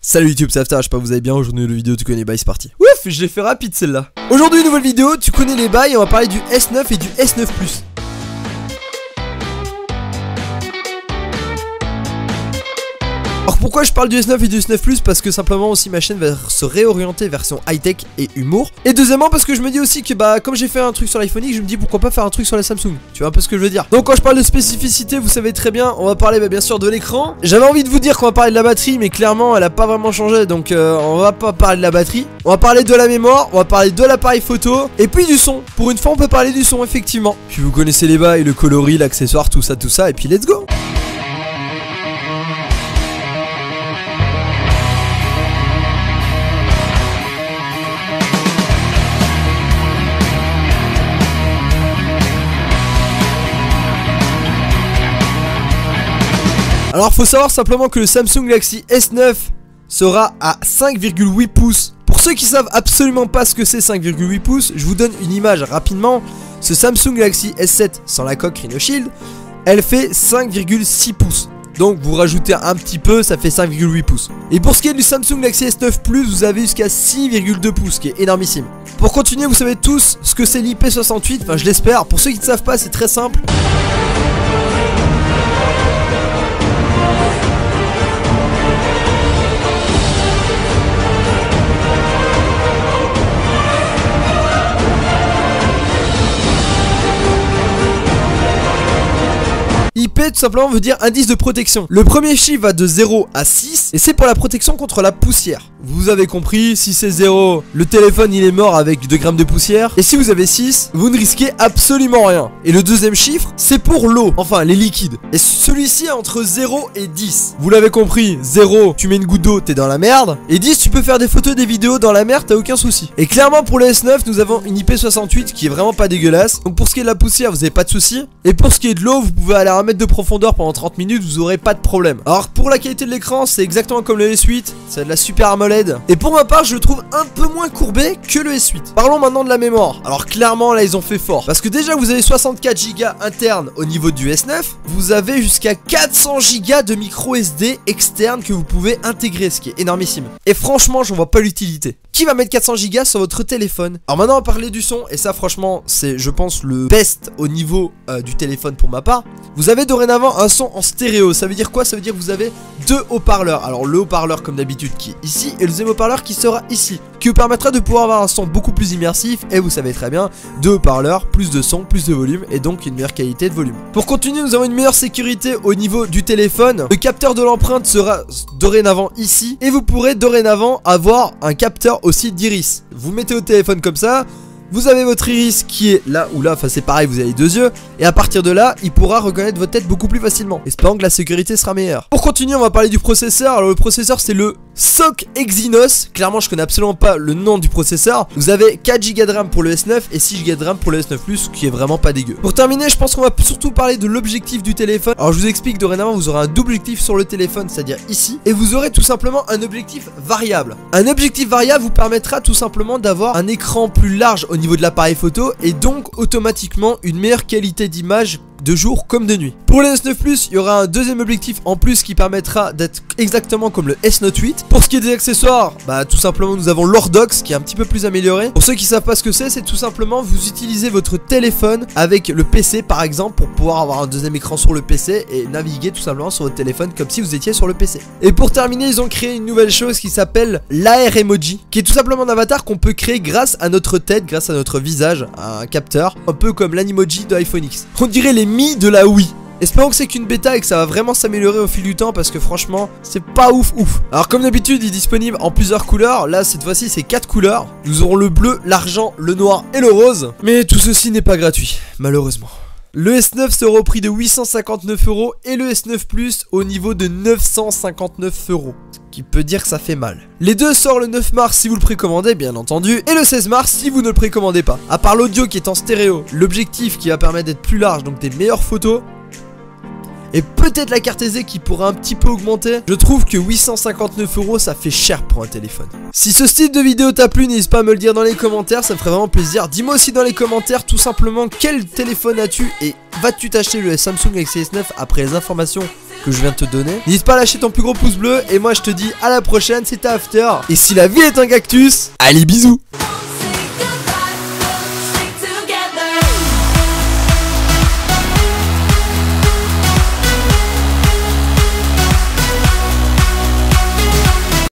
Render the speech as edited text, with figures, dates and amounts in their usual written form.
Salut YouTube, c'est After, j'espère que vous allez bien. Aujourd'hui, une vidéo, tu connais les bails, c'est parti. Ouf, je l'ai fait rapide celle-là. Aujourd'hui, une nouvelle vidéo, tu connais les bails, on va parler du S9 et du S9 Plus. Alors pourquoi je parle du S9 et du S9 Plus? Parce que simplement aussi ma chaîne va se réorienter vers son high-tech et humour. Et deuxièmement parce que je me dis aussi que comme j'ai fait un truc sur l'iPhone X, je me dis pourquoi pas faire un truc sur la Samsung. Tu vois un peu ce que je veux dire. Donc quand je parle de spécificité, vous savez très bien, on va parler bien sûr de l'écran. J'avais envie de vous dire qu'on va parler de la batterie, mais clairement elle a pas vraiment changé. Donc on va pas parler de la batterie. On va parler de la mémoire, on va parler de l'appareil photo et puis du son. Pour une fois on peut parler du son effectivement. Puis vous connaissez les bails, le coloris, l'accessoire, tout ça et puis let's go. Alors faut savoir simplement que le Samsung Galaxy S9 sera à 5,8 pouces. Pour ceux qui savent absolument pas ce que c'est 5,8 pouces, je vous donne une image rapidement. Ce Samsung Galaxy S7 sans la coque Rhino Shield, elle fait 5,6 pouces. Donc vous rajoutez un petit peu, ça fait 5,8 pouces. Et pour ce qui est du Samsung Galaxy S9 Plus, vous avez jusqu'à 6,2 pouces, qui est énormissime. Pour continuer, vous savez tous ce que c'est l'IP68, enfin je l'espère. Pour ceux qui ne savent pas, c'est très simple. IP tout simplement veut dire indice de protection. Le premier chiffre va de 0 à 6 et c'est pour la protection contre la poussière. Vous avez compris, si c'est 0, le téléphone il est mort avec 2 grammes de poussière. Et si vous avez 6, vous ne risquez absolument rien. Et le deuxième chiffre, c'est pour l'eau, enfin les liquides. Et celui-ci est entre 0 et 10. Vous l'avez compris, 0, tu mets une goutte d'eau, t'es dans la merde. Et 10, tu peux faire des photos, des vidéos dans la merde, t'as aucun souci. Et clairement pour le S9, nous avons une IP68 qui est vraiment pas dégueulasse. Donc pour ce qui est de la poussière, vous avez pas de souci. Et pour ce qui est de l'eau, vous pouvez aller à 1 mètre de profondeur pendant 30 minutes, vous aurez pas de problème. Alors pour la qualité de l'écran, c'est exactement comme le S8, c'est de la Super AMOLED. Et pour ma part, je le trouve un peu moins courbé que le S8. Parlons maintenant de la mémoire. Alors clairement là ils ont fait fort, parce que déjà vous avez 64 Go interne au niveau du S9, vous avez jusqu'à 400 Go de micro SD externe que vous pouvez intégrer, ce qui est énormissime. Et franchement j'en vois pas l'utilité. Qui va mettre 400 Go sur votre téléphone? Alors maintenant on va parler du son, et ça franchement c'est je pense le best au niveau du téléphone pour ma part. Vous avez dorénavant un son en stéréo. Ça veut dire quoi? Ça veut dire que vous avez 2 haut-parleurs. Alors le haut-parleur comme d'habitude qui est ici, et le deuxième haut-parleur qui sera ici, qui vous permettra de pouvoir avoir un son beaucoup plus immersif. Et vous savez très bien, 2 haut-parleurs, plus de son, plus de volume, et donc une meilleure qualité de volume. Pour continuer, nous avons une meilleure sécurité au niveau du téléphone. Le capteur de l'empreinte sera dorénavant ici, et vous pourrez dorénavant avoir un capteur aussi d'iris. Vous mettez au téléphone comme ça, vous avez votre iris qui est là ou là, enfin c'est pareil, vous avez 2 yeux. Et à partir de là, il pourra reconnaître votre tête beaucoup plus facilement, espérant que la sécurité sera meilleure. Pour continuer, on va parler du processeur. Alors le processeur c'est le SOC Exynos. Clairement je connais absolument pas le nom du processeur. Vous avez 4 Go de RAM pour le S9 et 6 Go de RAM pour le S9 Plus, qui est vraiment pas dégueu. Pour terminer, je pense qu'on va surtout parler de l'objectif du téléphone. Alors je vous explique, dorénavant vous aurez un double objectif sur le téléphone, c'est-à-dire ici. Et vous aurez tout simplement un objectif variable. Un objectif variable vous permettra tout simplement d'avoir un écran plus large au niveau de l'appareil photo, et donc automatiquement une meilleure qualité d'image de jour comme de nuit. Pour le S9 Plus, il y aura un deuxième objectif en plus qui permettra d'être exactement comme le S Note 8. Pour ce qui est des accessoires, tout simplement nous avons l'Ordox qui est un petit peu plus amélioré. Pour ceux qui savent pas ce que c'est tout simplement vous utilisez votre téléphone avec le PC par exemple pour pouvoir avoir un deuxième écran sur le PC et naviguer tout simplement sur votre téléphone comme si vous étiez sur le PC. Et pour terminer, ils ont créé une nouvelle chose qui s'appelle l'AR Emoji, qui est tout simplement un avatar qu'on peut créer grâce à notre tête, grâce à notre visage, à un capteur, un peu comme l'Animoji de iPhone X. On dirait les de la Wii. Espérons que c'est qu'une bêta et que ça va vraiment s'améliorer au fil du temps, parce que franchement c'est pas ouf. Alors comme d'habitude il est disponible en plusieurs couleurs. Là cette fois-ci c'est 4 couleurs. Nous aurons le bleu, l'argent, le noir et le rose. Mais tout ceci n'est pas gratuit malheureusement. Le S9 sera au prix de 859 € et le S9 Plus au niveau de 959 €. Qui peut dire que ça fait mal. Les deux sortent le 9 mars si vous le précommandez bien entendu, et le 16 mars si vous ne le précommandez pas. À part l'audio qui est en stéréo, l'objectif qui va permettre d'être plus large, donc des meilleures photos, et peut-être la carte SD qui pourrait un petit peu augmenter, je trouve que 859 € ça fait cher pour un téléphone. Si ce style de vidéo t'a plu, n'hésite pas à me le dire dans les commentaires, ça me ferait vraiment plaisir. Dis-moi aussi dans les commentaires tout simplement quel téléphone as-tu et vas-tu t'acheter le Samsung Galaxy S9 après les informations que je viens de te donner. N'hésite pas à lâcher ton plus gros pouce bleu et moi je te dis à la prochaine, c'était After. Et si la vie est un cactus, allez bisous.